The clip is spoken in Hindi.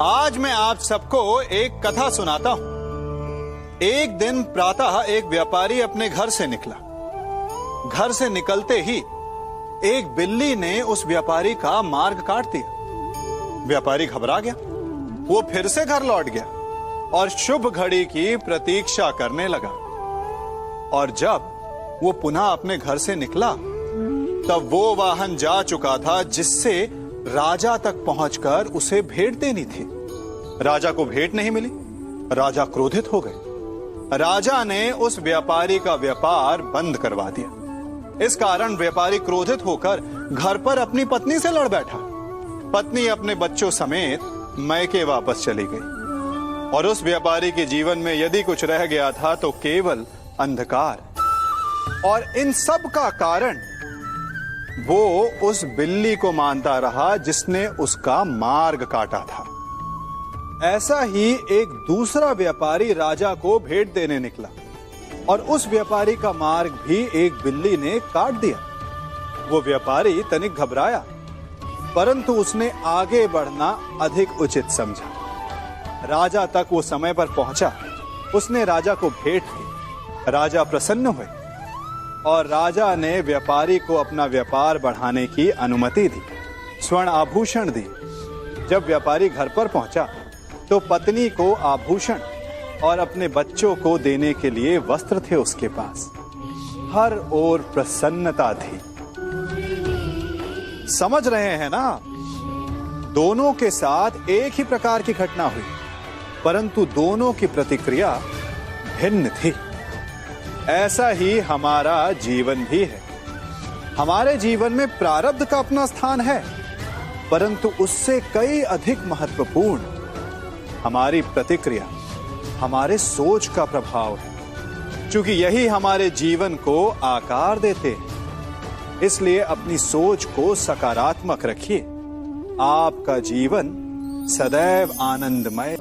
आज मैं आप सबको एक कथा सुनाता हूं। एक दिन प्रातः एक व्यापारी अपने घर से निकला। घर से निकलते ही एक बिल्ली ने उस व्यापारी का मार्ग काट दिया। व्यापारी घबरा गया। वो फिर से घर लौट गया और शुभ घड़ी की प्रतीक्षा करने लगा। और जब वो पुनः अपने घर से निकला तब वो वाहन जा चुका था जिससे राजा तक पहुंचकर उसे भेंट देनी थी। राजा को भेंट नहीं मिली। राजा क्रोधित हो गए। राजा ने उस व्यापारी का व्यापार बंद करवा दिया। इस कारण व्यापारी क्रोधित होकर घर पर अपनी पत्नी से लड़ बैठा। पत्नी अपने बच्चों समेत मैके वापस चली गई और उस व्यापारी के जीवन में यदि कुछ रह गया था तो केवल अंधकार। और इन सब का कारण वो उस बिल्ली को मानता रहा जिसने उसका मार्ग काटा था। ऐसा ही एक दूसरा व्यापारी राजा को भेंट देने निकला और उस व्यापारी का मार्ग भी एक बिल्ली ने काट दिया। वो व्यापारी तनिक घबराया, परंतु उसने आगे बढ़ना अधिक उचित समझा। राजा तक वो समय पर पहुंचा। उसने राजा को भेंट दी। राजा प्रसन्न हुए और राजा ने व्यापारी को अपना व्यापार बढ़ाने की अनुमति दी, स्वर्ण आभूषण दी। जब व्यापारी घर पर पहुंचा तो पत्नी को आभूषण और अपने बच्चों को देने के लिए वस्त्र थे उसके पास। हर ओर प्रसन्नता थी। समझ रहे हैं ना? दोनों के साथ एक ही प्रकार की घटना हुई, परंतु दोनों की प्रतिक्रिया भिन्न थी। ऐसा ही हमारा जीवन भी है। हमारे जीवन में प्रारब्ध का अपना स्थान है, परंतु उससे कई अधिक महत्वपूर्ण हमारी प्रतिक्रिया, हमारे सोच का प्रभाव है, क्योंकि यही हमारे जीवन को आकार देते हैं। इसलिए अपनी सोच को सकारात्मक रखिए। आपका जीवन सदैव आनंदमय।